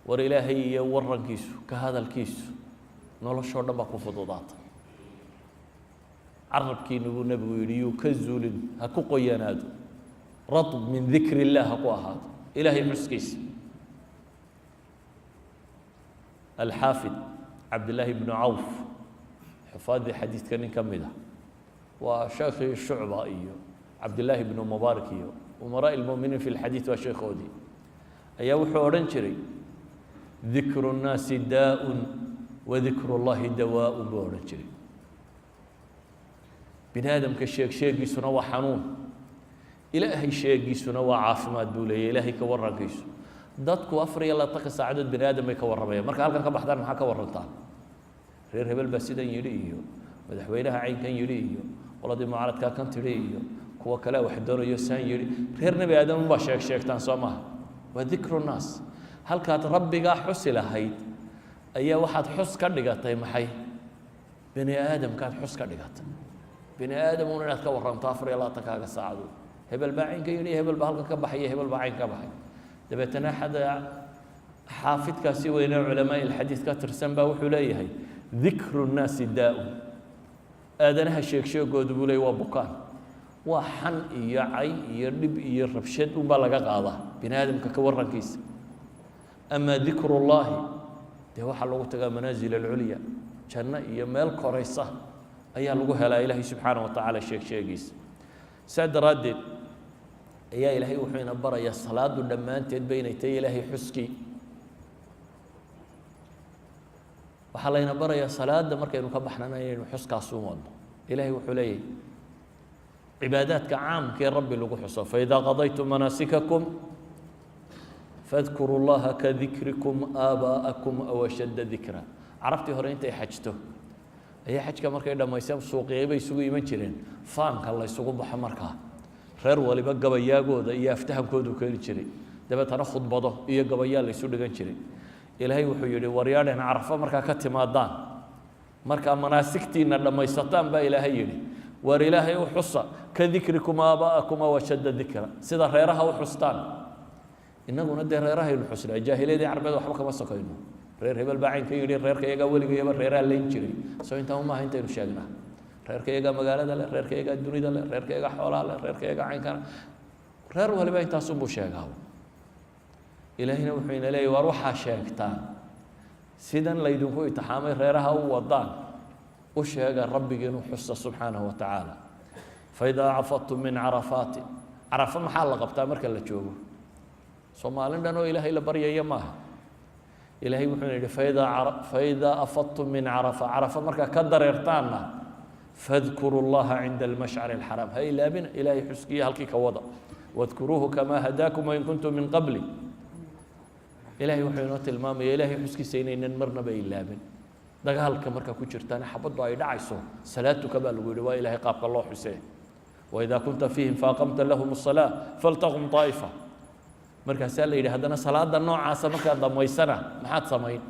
war ilaahay iyo warankiisu ka hadalkiisu noloshoo dhan baa ku fududaata carabkiina buu nebigu yidhi yuu ka zuulin ha ku qoyanaado ratb min dikri illah ha ku ahaado ilaahay xuskiisa alxaafid cabdillaahi bnu cawf xufaadii xadiidka nin ka mid ah waa sheekhii shucba iyo cabdillaahi bnu mubaarak iyo umaraa ilmuminiin fi lxadiid waa sheekhoodii ayaa wuxuu odhan jiray dikru nnaasi daa'un wa dikru llahi dawaa'un buu odhan jiray bini aadamka sheegiisuna waa xanuun ilaahay sheegiisuna waa caafimaad buu leeyahy ilaahay ka warankiisu dadku 24 saacadood bini aadam bay ka warramayaan marka halkan ka baxdaan maxaa ka warantaa reer hebel baa sidan yidhi iyo madaxweynaha caynkan yidhi iyo qoladii mucaaradkaa kan tidhi iyo kuwa kale wax doonayo saan yidhi reer nebi aadam unbaa sheegtaan soo maaha waa dikru nnaas halkaad rabbigaa xusi lahayd ayaa waxaad xus ka dhigatay maxay bini aadamkaad xus ka dhigatay bini aadam un inaad ka warranto 24 saacadood hebel baa caynka yidhi hebel baa halkan ka baxaya hebel baa cayn ka baxay dabeetana axad xaafidkaasi weynee culamaa'i alxadiid ka tirsan baa wuxuu leeyahay dikru nnaasi daa'un aadanaha sheegoodu buu leeyahy waa bukaan waa xan iyo cay iyo dhib iyo rabshad unbaa laga qaadaa bini aadamka ka warrankiisa amaa dikru llaahi dee waxaa lagu tagaa manaasil alculya janno iyo meel koraysa ayaa lagu helaa ilaahay subxaanaه wa tacaala sheegiisa saa daraaddeed ayaa ilaahay wuxuu ina barayaa salaadu dhammaanteedba inay tahay ilaahay xuskii waxaa layna barayaa salaada markaynu ka baxnana inaynu xuskaas u wadno ilaahay wuxuu leeyahay cibaadaadka caamka ee rabbi lagu xuso faidaa qadaytum manaasikakum fadkuru llaha kadikrikum aabaa'akum aw ashadda dikra carabtii hore intay xajto ayaa xajka markay dhammayseen suuqiyay bay isugu iman jireen faanka la ysugu baxo markaa reer waliba gabayaagooda iyo aftahankoodu keeni jiray dabeetana khudbado iyo gabayaa la isu dhigan jiray ilaahay wuxuu yidhi waryaadheen carafo markaa ka timaadaan markaa manaasigtiinna dhammaysataan baa ilaahay yidhi war ilaahay u xusa ka dikrikum aabaa'akum aw ashadda dikra sida reeraha u xustaan innaguna dee reerahaynu xusnaa jaahiliyadii carbeed waxba kama sokayno reer hebel baa caynka yidhi reerka iyagaa weligayaba reeraha layn jiray soo intaa umaaha intaynu sheegnaa reerka iyagaa magaalada leh reerka iyagaa dunida leh reerka iyagaa xoolaha leh reerka iyagaa caynkana reer waliba intaasunbuu sheegaa ilaahina wuxuu ina leeyahy war waxaa sheegtaan sidan laydinku itixaamay reeraha u wadaan u sheega rabbigiinu xusa subxaanahu wa tacaala faidaa cafadtum min carafaati carafo maxaa la qabtaa marka la joogo soomaalin dhan oo ilaahay la baryaya maaha ilaahay wuxuu yidhi faidaa afadtum min carafa carafa markaa ka dareertaanna fadkuru llaha cinda almashcari alxaraam ha ilaabina ilaahay xuskiya halkii ka wada wadkuruuhu kamaa hadaakum wain kuntum min qabli ilaahay wuxuu inoo tilmaamaya ilaahay xuskiisa inaynan marnaba ilaabin dagaalka markaa ku jirtaan xabaddu ay dhacayso salaatuka baa lagu yidhi waa ilaahay qaabka loo xusee waidaa kunta fiihim faaqamta lahum الsalaa faltaqum طaa'ifa markaasaa la yidhi haddana salaada noocaasa markaad dhammaysana maxaad samayn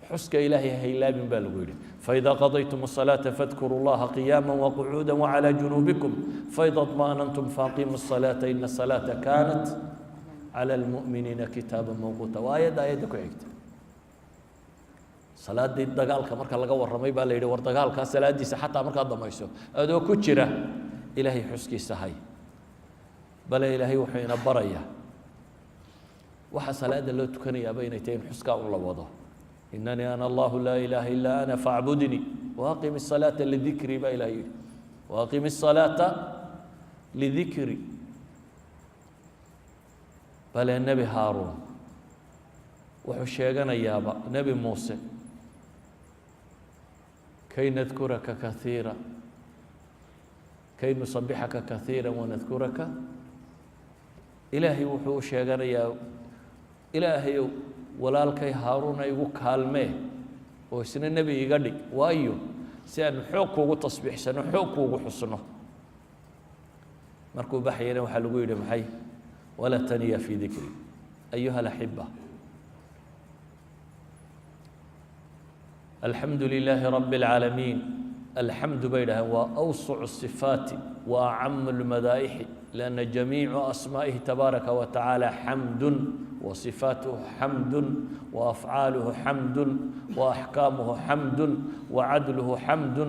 xuska ilaahay ha ilaabin baa lagu yidhi faidaa qadaytum الsalaaةa fadkuru llaha qiyaama waqcuuda wacalى junuubikum faida اطma'nantum faaqimu الsalaaةa ina الsalaaةa kaanat calى اlmu'miniina kitaaba mawquuta waa aayadda ku xigta salaadii dagaalka marka laga warramay baa la yidhi war dagaalkaa salaadiisa xataa markaad dhamayso adoo ku jira ilaahay xuskiisa hay bale ilaahay wuxuu ina barayaa waxa salaada loo tukanayaaba inay tahay in xuskaa un la wado inanii ana allahu laa ilaaha illaa ana faacbudnii waaqimi الsalaata lidikrii baa ilahay yidhi waaqimi الsalaata lidikri bale nebi haaruun wuxuu sheeganayaaba nebi muuse kay nadkuraka kaiira kay nusabixaka kaiira wanadkuraka ilaahay wuxuu sheeganayaa ilaahayow walaalkay haaruuna igu kaalmee oo isna nebi iga dhig waayo si aanu xoog kuugu tasbiixsano xoog kuugu xusno markuu baxayana waxaa lagu yidhi maxay ولا تنيا في ذكري أيها الأحبة الحمد لله رب العالمين الحمد بينها وأوسع الصفات وأعم المدائح لأن جميع أسمائه تبارك وتعالى حمد وصفاته حمد وأفعاله حمد وأحكامه حمد وعدله حمد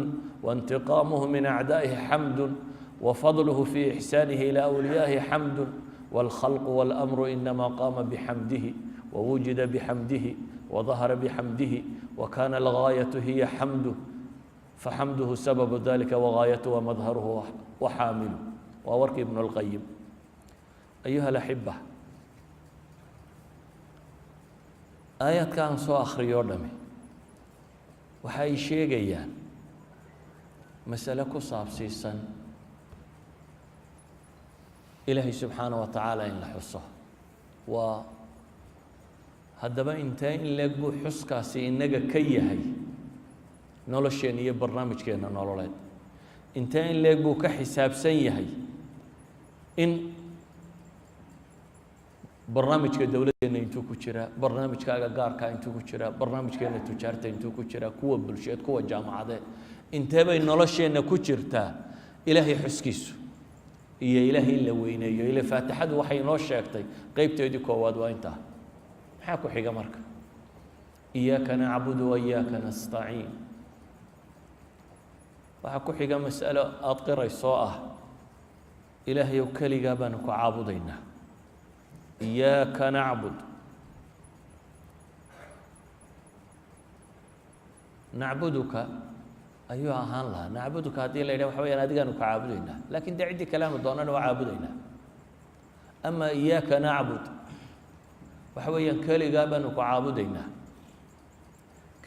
وانتقامه من أعدائه حمد وفضله في إحسانه إلى أوليائه حمد والخلق والأمر إنما قام بحمده ووجد بحمده وظهر بحمده وكان الغاية هي حمده فحمده سبب ذلك وغايته ومظهره وحامله وورك ابن القيم أيها الأحبة آيات كان سو أخريو دمي waxay sheegayaan mas'alo ku saabsiisan ilaahay subxaanaه wa tacaala in la xuso waa haddaba intee in leeg buu xuskaasi inaga ka yahay nolosheenna iyo barnaamijkeenna nololeed intee in leeg buu ka xisaabsan yahay in barnaamijka dowladdeena intuu ku jiraa barnaamijkaaga gaarkaa intuu ku jiraa barnaamijkeena tujaarta intuu ku jiraa kuwa bulsheed kuwa jaamacadeed intee bay nolosheenna ku jirtaa ilaahay xuskiisu iyo ilaahay in la weyneeyo ila faatixadu waxay inoo sheegtay qaybteedii koowaad waa intaa maxaa ku xiga marka iyaaka nacbudu wa iyaaka nastaciin waxaa ku xiga mas'alo aada qiraysoo ah ilaahayow keligaa baanu ku caabudaynaa إياك نعبد نعبدك أيها أهان لها نعبدك هذه الليلة وحويا نادقانك عابدينا لكن ده عندي كلام الضونان وعابدينا أما إياك نعبد وحويا كلي قابنك عابدينا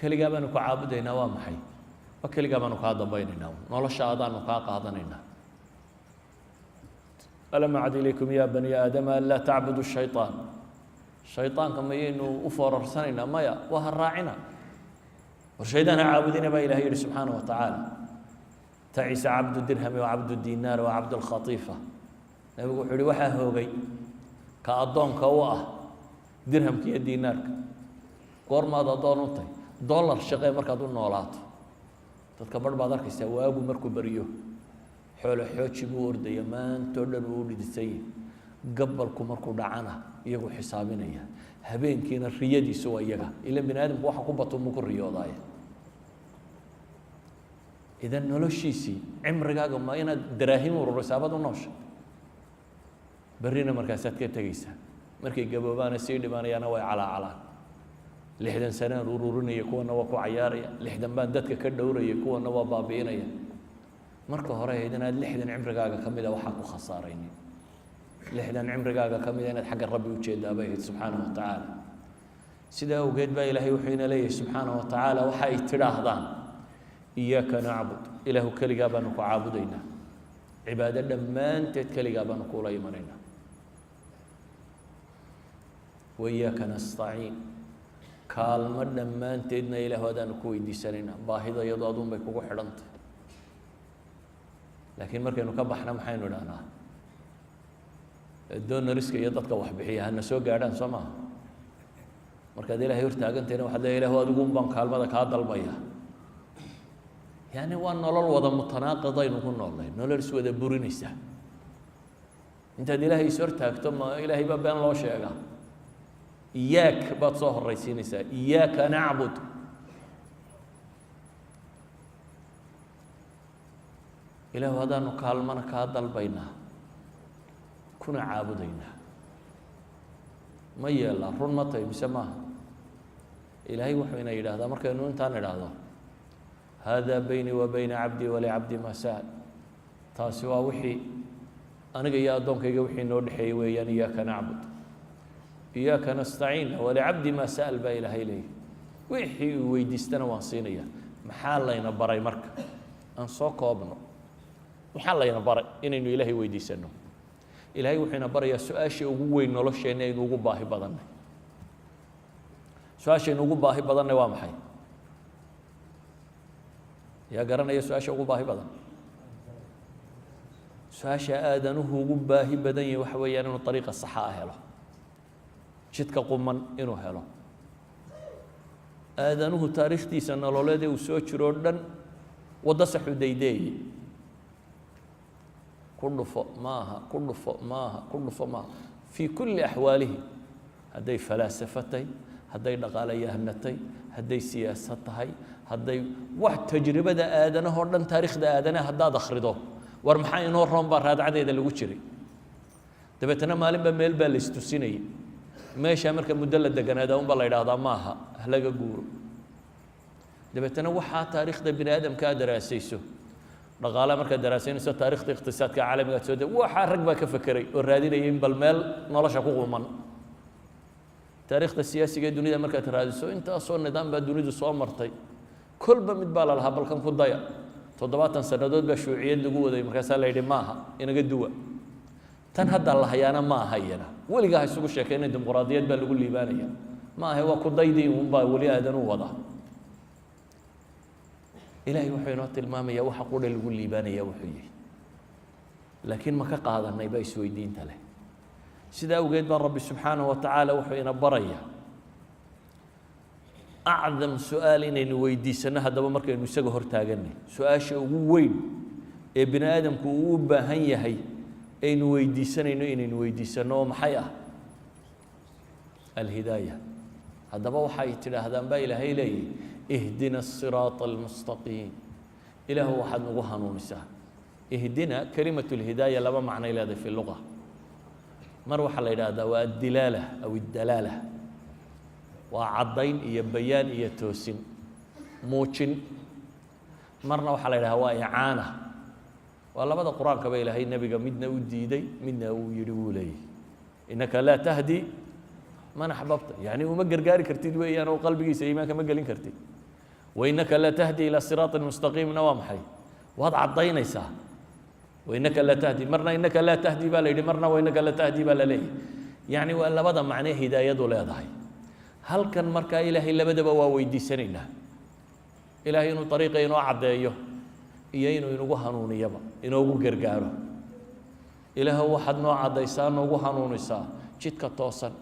كلي قابنك عابدينا وامحي وكلي قابنك هذا بيننا نولش آذانك قاضنينا ألم أعد إليكم يا بني آدم ألا تعبدوا الشيطان الشيطان كما إنه أفر سننا مايا وهالراعنا والشيطان عابدين ما إلهي سبحانه وتعالى تعيس عبد الدرهم وعبد الدينار وعبد الخطيفة يقول حولي وحا هوغي كأضون كواه درهم كي الدينار قور ما ضون انتي دولار شقي مركا دون نولات تتكبر بعضك يسواه مركو بريو xoolo xooji buu ordaya maantoo dhan uu dhidisay gabalku markuu dhacana iyagu xisaabinaya habeenkiina riyadiisu waa iyaga ila bini aadamku waxa ku bato mu ku riyoodaaya idan noloshiisii cimrigaaga ma inaad daraahim ururisaabad u noosha barrina markaasaad ka tegaysaa markay gaboobaana sii dhibaanayaana way calaacalaan 60 sanaan ururinaya kuwana waa ku cayaaraya 60 baan dadka ka dhowraya kuwana waa baabi'inaya marka hore inaad 60 cimrigaaga kamid ah waxa ku khasaaraynin 60 cimrigaaga kamid ah inaad xagga rabbi u jeedaabay subhanahu wa ta'ala sida awgeed baa ilaahay wuxuu ina leeyahay subhanahu wa ta'ala waxa ay tiraahdaan iyyaka na'bud ilahu kaliga baanu ku caabudaynaa cibaadada dhammaanteed kaliga baanu ku la imanayna wa iyyaka nasta'iin kaalmo dhammaanteedna ilaahu hadaan ku weydiisanayna baahida iyadoo aduun bay kugu xidhantay laakiin markaynu ka baxna maxaynu idhahnaa donoriska iyo dadka wax bixiya hana soo gaadhaan soo maaha markaad ilaahay hortaagantayna waxaad leeyahay ilaahu adiguun baan kaalmada kaa dalbaya yani waa nolol wada mutanaaqidaynu ku noolnahay nolol is wada burinaysa intaad ilaahay is hortaagto ma ilaahay baa been loo sheegaa iyaak baad soo horraysiinaysaa iyaaka nacbud ilaahu hadaanu kaalmana kaa dalbaynaa kuna caabudaynaa ma yeelaa run ma tahay mise maaha ilaahay wuxuu ina yidhaahdaa markaynu intaan idhaahdo haadaa baynii wa bayna cabdii walicabdi maa sa'al taasi waa wixii aniga iyo addoonkayga wixii noo dhexeeyey weeyaan iyaaka nacbud iyaaka nastaciin walicabdi maa sa'al baa ilaahay leeyahy wixii uu weydiistana waan siinayaa maxaa layna baray marka aan soo koobno maxaa layna baray inaynu ilaahay weydiisano ilaahay wuxuu ina barayaa su-aasha ugu weyn nolosheenna aynu ugu baahi badannay su-aashaynu ugu baahi badannay waa maxay yaa garanaya su-aasha ugu baahi badan su-aasha aadanuhu ugu baahi badan yahay waxa weeyaan inuu ariiqa saxa ah helo jidka quman inuu helo aadanuhu taariikhdiisa nololeed ee uu soo jiro o dhan waddo saxu daydeeyey ku dhufo maaha ku dhufo maaha ku dhufo maaha fii kulli axwaalihi hadday falaasafo tahay hadday dhaqaalayahanno tahay hadday siyaasad tahay hadday wax tajribada aadanahoo dhan taariikhda aadanaha haddaad akhrido war maxaa inoo roon baa raadcadeeda lagu jiray dabeetana maalinba meel baa la istusinayay meeshaa marka muddo la deganaada unbaa la yidhaahdaa maaha halaga guuro dabeetana waxaa taariikhda bini aadamka aad daraasayso dhaqaalaha markaad daraasaynayso taariikhda iqtisaadka caalamiga aad soo waxaa rag baa ka fekeray oo raadinaya in bal meel nolosha ku quman taariikhda siyaasiga ee dunida markaad raadiso intaasoo nidaam baa dunidu soo martay kolba mid baa la lahaa balkan ku daya 70 sannadood baa shuuciyad lagu waday markaasaa la yidhi maaha inaga duwa tan hadda la hayaana ma aha iyana weligaa ha isugu sheekayna dimuqraadiyad baa lagu liibaanaya ma aha waa ku daydii unbaa weli aadan u wadaa ilaahay wuxuu inoo tilmaamayaa waxa qudha lagu liibaanaya wuxuu yihi laakiin ma ka qaadanay baa isweydiinta leh sida awgeed baa rabbi subxaanahu wa tacaala wuxuu ina barayaa acdam su-aal inaynu weydiisano haddaba markaynu isaga hor taaganay su-aasha ugu weyn ee bini aadamku uu u baahan yahay aynu weydiisanayno inaynu weydiisano oo maxay ah alhidaaya haddaba waxay tidhaahdaan baa ilaahay leeyahy ihdina asiraata almustaqiim ilaahu waxaad nagu hanuunisaa ihdina kalimatu lhidaaya laba macnay leedahay fi luqa mar waxaa la yidhaahdaa waa addilaala aw iddalaala waa caddayn iyo bayaan iyo toosin muujin marna waxaa la yidhahdaa waa icaana waa labada qur-aankaba ilaahay nebiga midna u diiday midna uu yidhi wuu leeyahy innaka laa tahdi man axbabta yacni uma gargaari kartid weeyaan oo qalbigiisa iimaanka ma gelin kartid wainaka la tahdi ila siraatin mustaqiimna waa maxay waad caddaynaysaa wainaka la tahdi marna innaka laa tahdi baa la yidhi marna wainaka la tahdi baa la leeyahy yacni waa labada macnee hidaayadu leedahay halkan markaa ilaahay labadaba waa weydiisanaynaa ilaahay inuu ariiqa inoo caddeeyo iyo inuu inagu hanuuniyaba inoogu gargaaro ilaahu waxaad noo caddaysaa noogu hanuunisaa jidka toosan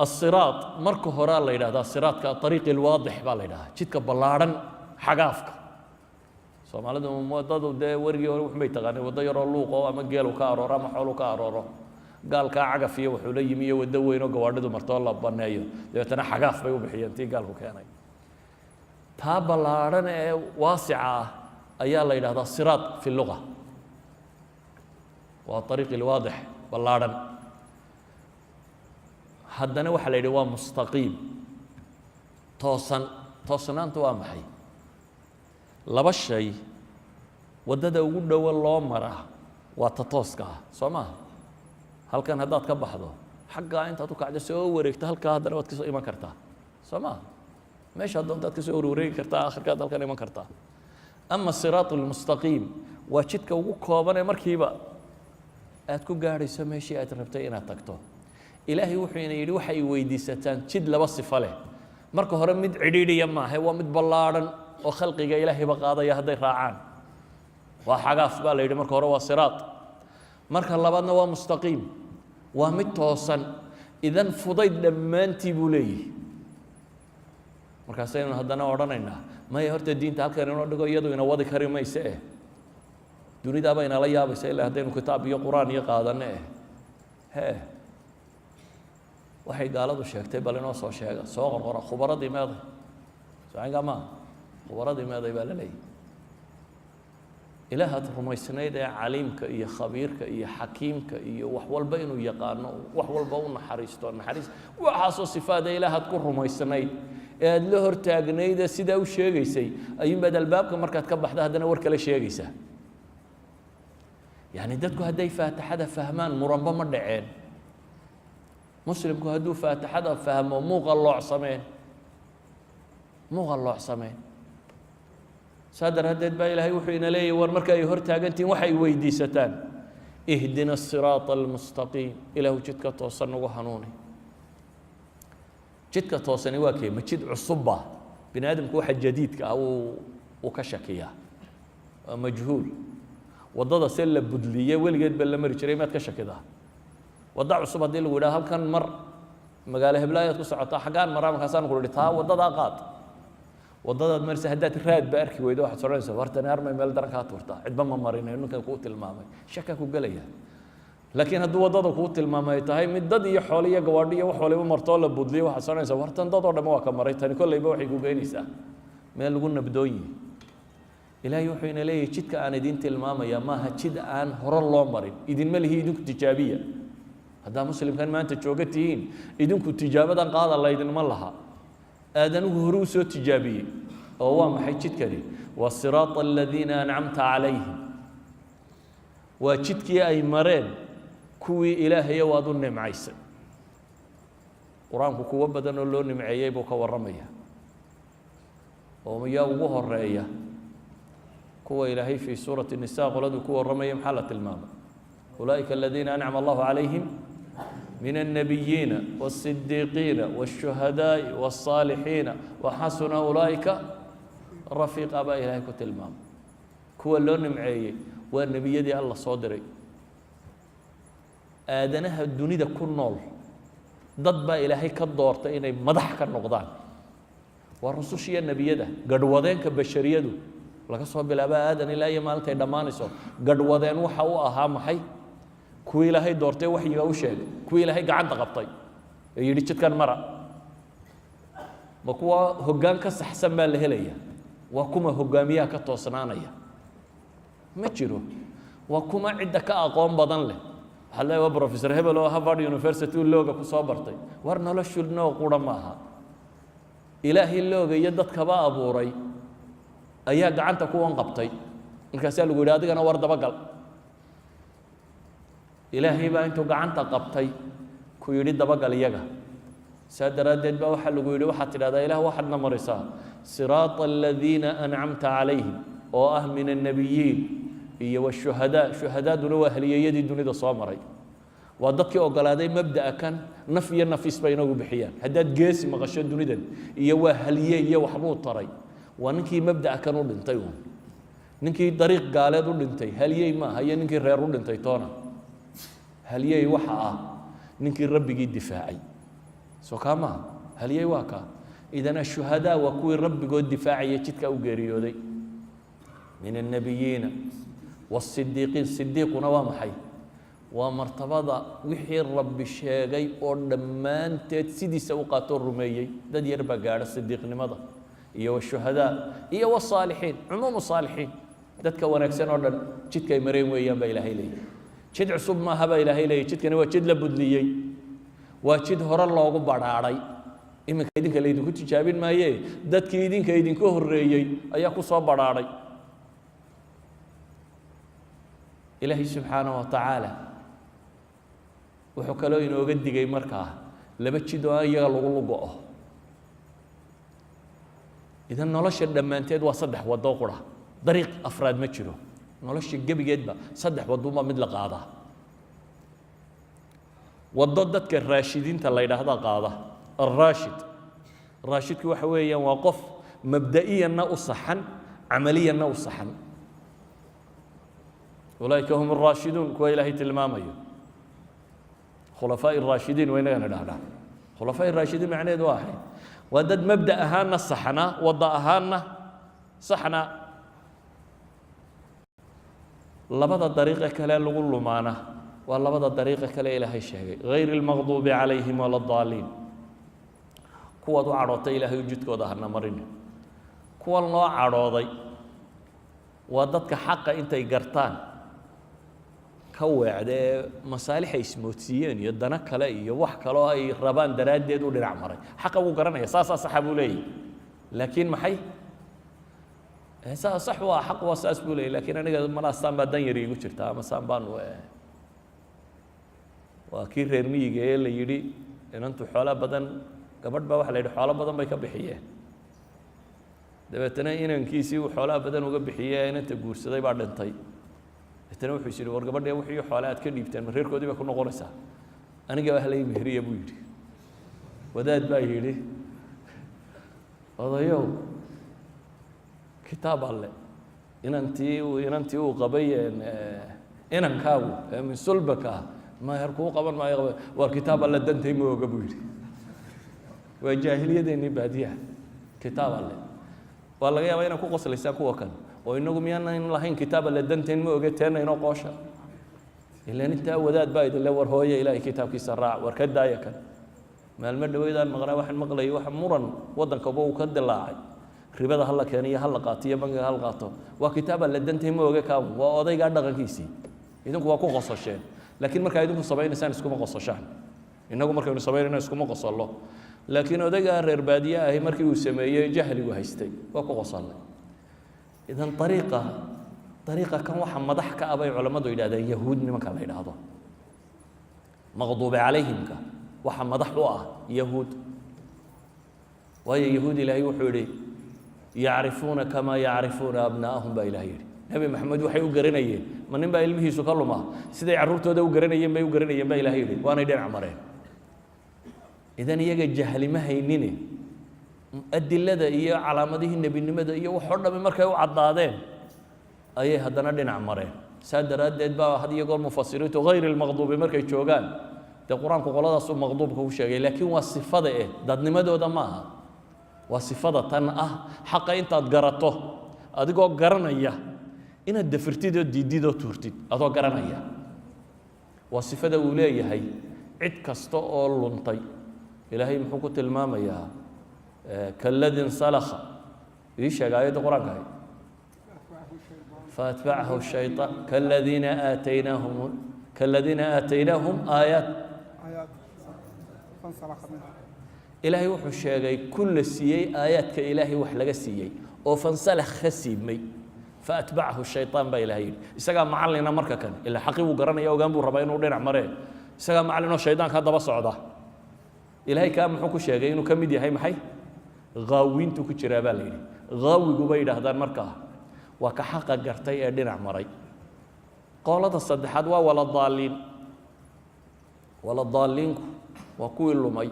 asiraad marka horaa la yidhahdaa siraadka ariiqi alwaadix baa la yidhahdaa jidka ballaadhan xagaafka soomaalidu wadadu dee warigii hore wuxun bay taqaanay waddo yaroo luuqo ama geelu ka arooro ama xoolu ka arooro gaalkaa cagaf iyo wuxuu la yimi iyo waddo weyn oo gawaadhidu martoo la baneeyo dabeetana xagaaf bay u bixiyeen tii gaalku keenay taa ballaadhan ee waasica ah ayaa la yidhahdaa siraad fi luga waa ariiqi alwaadix ballaadhan haddana waxaa la yidhi waa mustaqiim toosan toosnaanta waa maxay laba shay waddada ugu dhowo loo maraa waa ta tooska ah soo maaha halkan haddaad ka baxdo xaggaa intaad u kacdo soo wareegto halkaa haddana waad ka soo iman kartaa soo maaha meeshaa doontaad ka soo warwareegi kartaa akhirkaad halkan iman kartaa ama siraat lmustaqiim waa jidka ugu koobanee markiiba aad ku gaadhayso meeshii aad rabtay inaad tagto ilaahay wuxuu ina yidhi waxay weydiisataan jid laba sifo leh marka hore mid cidhiidhiya maaha waa mid ballaadhan oo khalqiga ilaahayba qaadaya hadday raacaan waa xagaaf baa la yidhi marka hore waa siraat marka labaadna waa mustaqiim waa mid toosan idan fudayd dhammaantii buu leeyihi markaasaynu haddana odhanaynaa maya horta diinta halkan inoo dhigo iyadu ina wadi kari mayse dunidaaba inala yaabaysa ilaa haddaynu kitaab iyo qur-aan iyo qaadane hee waxay gaaladu sheegtay bal inoo soo sheega soo qorqora khubaradii meeday socinka maa khubaradii meeday baa la leeyahy ilaahaad rumaysnayd ee caliimka iyo khabiirka iyo xakiimka iyo wax walba inuu yaqaano wax walba u naxariisto naxariis waxaasoo sifaada ilaahaad ku rumaysnayd ee aada la hortaagnayd ee sidaa u sheegaysay ayuunbaad albaabka markaad ka baxda haddana war kale sheegaysaa yacni dadku hadday faatixada fahmaan muranba ma dhaceen muslimku hadduu faatixada fahmo muuqa loocsameen saa daraaddeed baa ilaahay wuxuu ina leeyahy war marka ay hor taagantihin waxay weydiisataan ihdina asiraata almustaqiim ilaahu jidka toosan nagu hanuuni jidka toosani waa kee ma jid cusubba bini aadamku waxa jadiidka ah uu ka shakiyaa waa majhuul waddada se la budliye weligeed ba la mari jiray maad ka shakidaa wadda cusub haddii lagu yidhaha halkan mar magaalo heblaayaad ku socotaa xaggaan maraa markaasaan ku ihi taa waddadaa qaad waddadaad marisa haddaad raad ba arki weydo waxaad soconaysaa hortani armay meel daran kaa tuurtaa cidba ma marinay ninkan kuu tilmaamay shaka ku gelaya laakiin hadduu waddada kuu tilmaamay ay tahay mid dad iyo xoolo iyo gawaadhi iyo wax waliba martoo la budliyo waxaad soconaysaa wartan dad oo dhamma waa ka maray tani kollayba waxay ku geynaysaa meel lagu nabdoon yihi ilaahay wuxuu ina leeyahay jidka aan idin tilmaamaya maaha jid aan hore loo marin idinma lihi idinku tijaabiya haddaa muslimkan maanta jooga tihiin idinku tijaabadan qaada laydinma laha aadanuhu hore u soo tijaabiyey oo waa maxay jidkani waa siraata aladiina ancamta calayhim waa jidkii ay mareen kuwii ilaahayo waad u nimcaysay qur-aanku kuwo badan oo loo nimceeyey buu ka warramaya oo yaa ugu horeeya kuwa ilaahay fii suurati الnisa qoladuu ku warramaya maxaa la tilmaamay ulaa'ika aladiina ancama allahu calayhim min الnabiyiina والصidiiqiina والshuhadaaءi والصaalixiina waxasuna ulaa'ika rafiiqa baa ilaahay ku tilmaamay kuwa loo nimceeyey waa nebiyadii alla soo diray aadanaha dunida ku nool dad baa ilaahay ka doortay inay madax ka noqdaan waa rusushiya nebiyada gadhwadeenka bashariyadu laga soo bilaabo aadan ilaa iyo maalintay dhammaanayso gadhwadeen waxa u ahaa maxay kuwii ilaahay doortay waxyiga u sheegay kuwii ilaahay gacanta qabtay ee yidhi jidkan mara ma kuwa hoggaan ka saxsan baa la helaya waa kuma hoggaamiyaha ka toosnaanaya ma jiro waa kuma cidda ka aqoon badan leh waxaa leeyahay waa professor hebel oo Harvard University looga ku soo bartay war noloshu noo qura maaha ilaahay looga iyo dadkaba abuuray ayaa gacanta kuwan qabtay markaasaa lagu yidhi adigana war dabagal ilaahay baa intuu gacanta qabtay ku yidhi dabagal iyaga saa daraaddeed baa waxaa lagu yidhi waxaad tidhahdaa ilaah waxaadna marisaa siraata aladiina ancamta calayhim oo ah min annabiyiin iyo washuhadaa shuhadaaduna waa haliyeyadii dunida soo maray waa dadkii ogolaaday mabda'a kan naf iyo nafis bay inagu bixiyaan haddaad geesi maqasho dunidan iyo waa haliye iyo waxbuu taray waa ninkii mabda'a kan u dhintay uun ninkii dariiq gaaleed u dhintay haliyey maaha iyo ninkii reer u dhintay toona haliyey waxa ah ninkii rabbigii difaacay soo kaa maaha haliyey waa kaa idan ashuhadaa waa kuwii rabbigood difaacaya jidka u geeriyooday min annabiyiina waasidiiqiin sidiiquna waa maxay waa martabada wixii rabbi sheegay oo dhammaanteed sidiisa u qaatoo rumeeyey dad yar baa gaadha sidiiqnimada iyo washuhadaa iyo wasaalixiin cumuumu saalixiin dadka wanaagsan oo dhan jidkay mareen weeyaan baa ilaahay leeyahy jid cusub maaha baa ilaahay leeyahy jidkani waa jid la budliyey waa jid hore loogu badhaadhay iminka idinka laydinku tijaabin maayee dadkii idinka idinka horreeyey ayaa ku soo badhaadhay ilaahay subxaanaه wa tacaala wuxuu kaloo inooga digay markaa laba jid oo aan iyaga lagu lugo-o idan nolosha dhammaanteed waa saddex waddo qura dariiq afraad ma jiro nolosha gebigeedba saddex wadduunbaa mid la qaadaa waddo dadka raashidiinta la yidhaahda qaada alraashid raashidku waxa weeyaan waa qof mabda'iyanna u saxan camaliyanna u saxan أولئك هم الراشدون كوا إلهي تلماميو خلفاء الراشدين وين أنا دهنا خلفاء الراشدين معناه واحد ودد مبدأ أهانا صحنا وضع أهانا صحنا لبض الطريقة كلا نقول معنا ولبض الطريقة كلا إلهي الشيء غير المغضوب عليهم ولا الضالين كوا دو عروضي إلهي وجود كوا دهنا مرين كوا الله عروضي وددك حق أنت يقرطان كوعدة مصالح اسموتيين يدنا كلا يوح كلا ربان درادد ودرع مري حق أبو قرنا يساس صحبوا لي لكن محي يساس صح وحق وساس بولي لكن أنا ما أستان بدن يري وشرتها ما أستان بان وأكيد رمي جيل يري إن أنتم حالا بدن قبل بواح ليد حالا بدن بيكبحيه dabeetana inankiisii uu xoolaha badan uga bixiyay inanta guursaday baa dhintay dabeetana wuxuu yidhi war gabadhee wixii xoolaha aad ka dhiibteen ma reerkoodii baa ku noqonaysaa aniga waa halay mehriya buu yidhi wadaad baa yidhi odayow kitaab alle inantii uu qabay inankaagu min sulbaka ma her kuu qaban maayo war kitaab alle dantay ma oga buu yidhi waa jaahiliyadeennii baadiyaha kitaab alle waa laga yaabaa inaad ku qoslaysaan kuwa kan oo inagu miyaanan lahayn kitaaba la danteen ma oge teena inoo qoosha ilaan intaa wadaad baa idinle war hooye ilaahay kitaabkiisa raac war ka daaya kan maalmo dhaweydaan maqnaa waxaan maqlayay wax muran waddankaba uu ka dilaacay ribada ha la keeniyo ha la qaato iyo bangiga ha la qaato waa kitaab aan la dantay ma oge kaamu waa odaygaa dhaqankiisii idinku waa ku qososheen laakiin markaa idinku samaynaysaan iskuma qososhaan innagu markaynu samaynayno iskuma qosollo laakiin odaygaa reer baadiye ahi markii uu sameeyey jahligu haystay waa ku qosollay idan ariiqa kan waxa madax ka ah bay culammadu yidhahdeen yahuud nimanka la yidhaahdo maqduubi calayhimka waxa madax u ah yahuud waayo yahuud ilaahay wuxuu yidhi yacrifuuna kamaa yacrifuuna abnaa'ahum baa ilahay yidhi nebi maxamed waxay u garanayeen ma nin baa ilmihiisu ka lumaa siday carruurtooda u garanayeen bay u garanayeen baa ilahay yidhi waanay dhinac mareen idan iyaga jahli ma haynine adilada iyo calaamadihii nebinimada iyo waxoo dhammi markay u caddaadeen ayay haddana dhinac mareen saa daraaddeed baa had iyo goor mufasiriintu hayr ilmaqduubi markay joogaan dee qur-aanku qoladaasuu maqduubka u sheegay laakiin waa sifada dadnimadooda ma aha waa sifada tan ah xaqa intaad garato adigoo garanaya inaad dafirtid oo diidid oo tuurtid adoo garanaya waa sifada uu leeyahay cid kasta oo luntay ilaahay muxuu ku tilmaamayaa kaladi insalakha ii sheega aayadda qur-aanka ahay faatbacahu shayطaan kaladiina aataynaahum aayaat ilaahay wuxuu sheegay kun la siiyey aayaadka ilaahay wax laga siiyey oo fansalakh ka siibmay faatbacahu shayطaan baa ilahay yidhi isagaa macallina marka kan ilaa xaqii buu garanaya ogaan buu rabaa inuu dhinac maree isagaa macallin oo shaydaanka daba socda ilaahay kaa muxuu ku sheegay inuu ka mid yahay maxay haawiintu ku jiraa baa la yidhi haawigu bay yidhaahdaan markaa waa ka xaqa gartay ee dhinac maray qolada saddexaad waa waladaaliinku waa kuwii lumay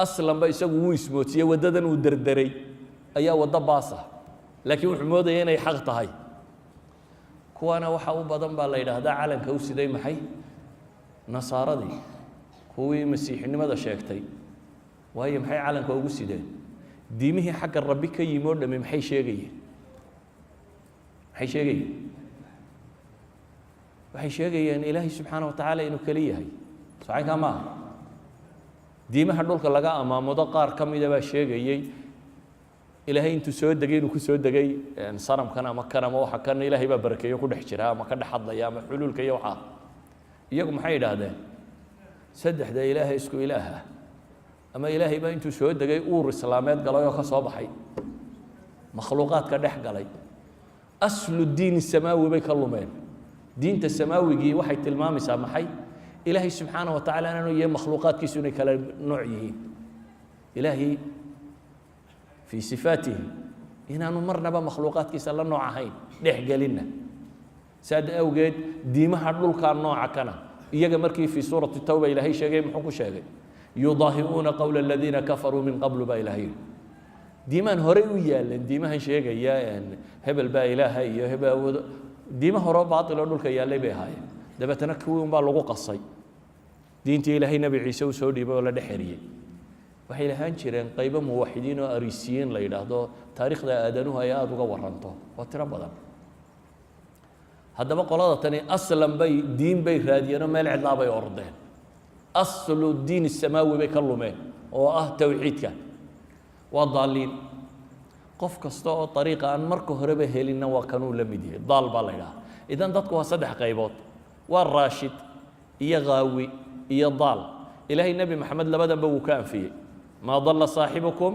aslanba isagu wuu ismootiyey waddadan uu derderay ayaa waddo baasa laakiin wuxuu moodaya inay xaq tahay kuwana waxa u badan baa la yidhaahdaa calanka u siday maxay nasaaradii kuwii masiixinimada sheegtay waayo maxay calanka ugu sideen diimihii xagga rabbi ka yimi oo dhammi maxay sheegayeen waxay sheegayeen ilaahay subxaana watacaala inuu keli yahay socaynkaa ma aha diimaha dhulka laga amaamudo qaar ka mida baa sheegayey ilaahay intuu soo degay inuu ku soo degay sanamkan ama kan ama waxa kan ilaahay baa barakeeyo ku dhex jira ama ka dhex hadlaya ama xuluulka iyo waxaa iyagu maxay yidhaahdeen saddexda ilaahay isku ilaaha ama ilaahay baa intuu soo degay uur islaameed galay oo ka soo baxay makhluuqaadka dhex galay aslu diini samaawi bay ka lumeen diinta samaawigii waxay tilmaamaysaa maxay ilaahay subxaana wa tacala inaanu yahay makhluuqaadkiisu inay kala nooc yihiin ilaahay fii sifaatihi inaanu marnaba makhluuqaadkiisa la nooc ahayn dhex gelinna saad awgeed diimaha dhulkaa nooca kana iyaga markii fii suurati tawba ilaahay sheegay muxuu ku sheegay yudaahiuuna qowla aladiina kafaruu min qablu baa ilaahay yidhi diimaan horey u yaalan diimahan sheegaya hebel baa ilaaha iyo hebel awoodo diimo horeo baatiloo dhulka yaallay bay ahaayeen dabeetana kuwii unbaa lagu qasay diintii ilaahay nebi ciise u soo dhiibay oo la dhex eriyey waxay lahaan jireen qaybo muwaxidiin oo arisiyiin la yidhaahdo taariikhda aadanuhu ay aada uga waranto waa tiro badan haddaba qolada tani aslan bay diin bay raadiyeenoo meel cidlaa bay ordeen aslu diin samaawi bay ka lumeen oo ah tawxiidka waa daaliin qof kasta oo ariiqa aan marka horeba helinna waa kanuu la mid yahay daal baa la ydhaha idan dadku waa saddex qaybood waa raashid iyo haawi iyo daal ilaahay nebi maxamed labadanba wuu ka anfiyey maa dalla saaxibukum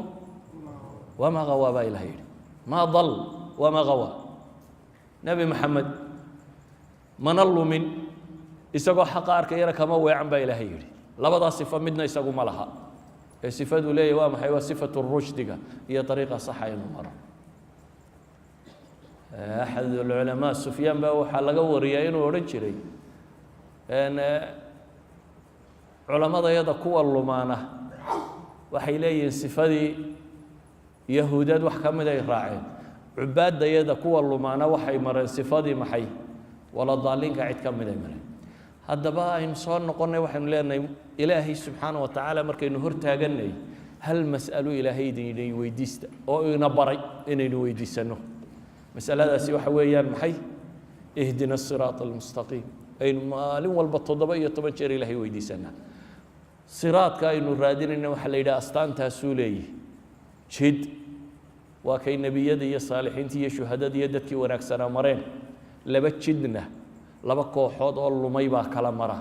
wamaa hawaa baa ilahay yidhi maa dal wamaa hawaa nebi maxamed mana lumin isagoo xaqa arkayana kama weecan baa ilaahay yidhi labadaa sifo midna isagu ma laha ee sifaduu leeyahy waa maxay waa sifatu rushdiga iyo ariiqa saxa inuu maro axad alculamaa sufyaan baa waxaa laga wariyaa inuu odhan jiray culamadayada kuwa lumaana waxay leeyihiin sifadii yahuudeed wax ka mid ay raaceen cubaadayada kuwa lumaana waxay mareen sifadii maxay waladaaliinka cid ka mid ay mareen haddaba aynu soo noqonnay waxaynu leenahay ilaahay subxaana wa tacaala markaynu hor taaganay hal mas'alo ilaahay idin weydiista oo ina baray inaynu weydiisanno masaladaasi waxa weeyaan maxay ihdina asiraata almustaqiim aynu maalin walba 17 jeer ilaahay weydiisanaa siraadka aynu raadinayna waxa la yidhaha astaantaasuu leeyahay jid waa kay nebiyada iyo saalixiintii iyo shuhadada iyo dadkii wanaagsanaa mareen laba jidna laba kooxood oo lumay baa kala mara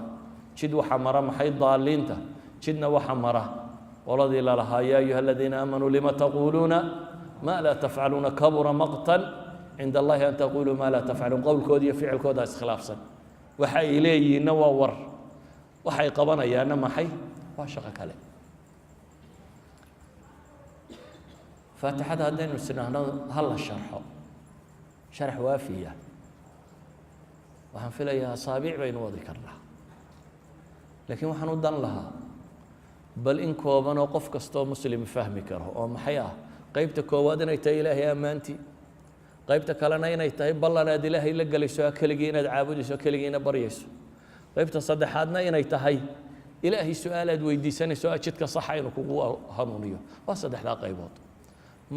jid waxa mara maxay daaliinta jidna waxa mara qoladii la lahaa yaa ayuha aladiina aamanuu lima taquuluuna maa laa tafcaluuna kabura maqtan cinda allahi an taquluu maa laa tafcaluun qowlkooda iyo ficilkooda iskhilaafsan waxa ay leeyihiinna waa war waxay qabanayaanna maxay waa shaqo kale faatixada haddaynu isnahno ha la sharxo sharax waafiya waxaan filayaa asaabiic baynu wadi karnaa laakiin waxaan u dan lahaa bal in kooban oo qof kastoo muslim fahmi karo oo maxay ah qaybta koowaad inay tahay ilaahay ammaantii qaybta kalena inay tahay ballan aad ilaahay la gelayso keligii inaad caabudayso keligiina baryayso qaybta saddexaadna inay tahay ilaahay su-aal aad weydiisanayso jidka saxa inuu kugu hanuuniyo waa saddexdaa qaybood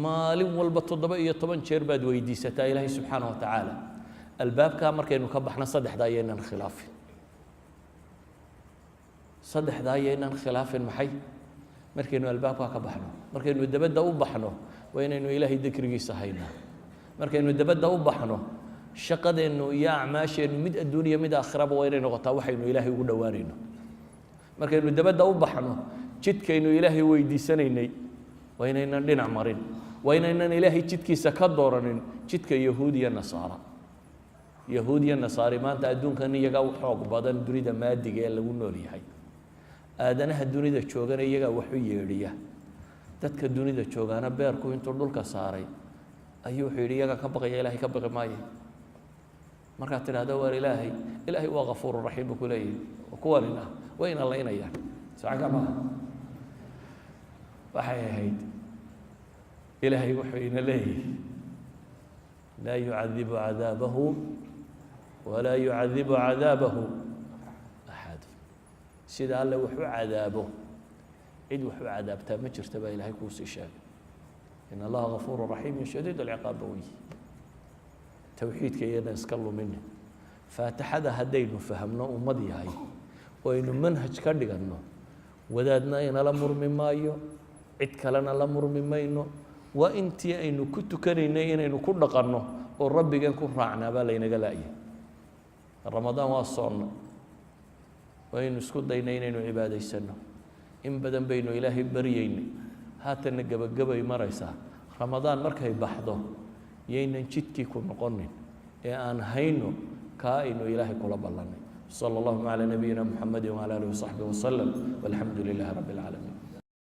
maalin walba 17 jeer baad weydiisataa ilaahay subxaanahu wa tacaala albaabkaa markaynu ka baxno saddexdaa ayaynan khilaafin saddexdaa ayaynan khilaafin maxay markaynu albaabkaa ka baxno markaynu dabadda u baxno waa inaynu ilaahay dikrigiisa haynaa markaynu dabadda u baxno shaqadeennu iyo acmaasheennu mid adduuniya mid aakhiraba waa inay noqotaa waxaynu ilaahay ugu dhowaanayno markaynu dabadda u baxno jidkaynu ilaahay weydiisanaynay waa inaynan dhinac marin waa inaynan ilaahay jidkiisa ka dooranin jidka yahuud iyo nasaara yahuud iyo nasaari maanta adduunkan iyagaa u xoog badan dunida maadiga ee lagu nool yahay aadanaha dunida joogana iyagaa wax u yeedhiya dadka dunida joogaana beerku intuu dhulka saaray ayuu wuxuu yidhi iyagaa ka baqaya ilaahay ka baqi maayo markaad tidhahdo waar ilaahay waa kafuuru raxiim buu ku leeyahay kuwanin ah wayna laynayaan saca maaha waxay ahayd ilaahay wuxuu ina leeyahay laa yucadibu cadaabahu walaa yucadibu cadaabahu axad sida alle wax u cadaabo cid wax u cadaabtaa ma jirta baa ilaahay kuu sii sheegay in allaha gafuuru raxiim iyo shadiid alciqaab bawyi towxiidka iyadan iska lumine faatixada haddaynu fahamno ummad yahay oo aynu manhaj ka dhiganno wadaadna inala murmi maayo cid kalena la murmi mayno waa intii aynu ku tukanaynay inaynu ku dhaqanno oo rabbigeen ku raacnaa baa laynaga la'yay ramadaan waa soonna waynu isku daynay inaynu cibaadaysanno in badan baynu ilaahay baryaynay haatanna gebagabay maraysaa ramadaan markay baxdo yaynan jidkii ku noqonin ee aan hayno kaa aynu ilaahay kula ballannay sala allahu calaa nabiyina muxamadi wacala aalihi wasaxbihi wasalam walxamdu lilaahi rabbi alcaalamiin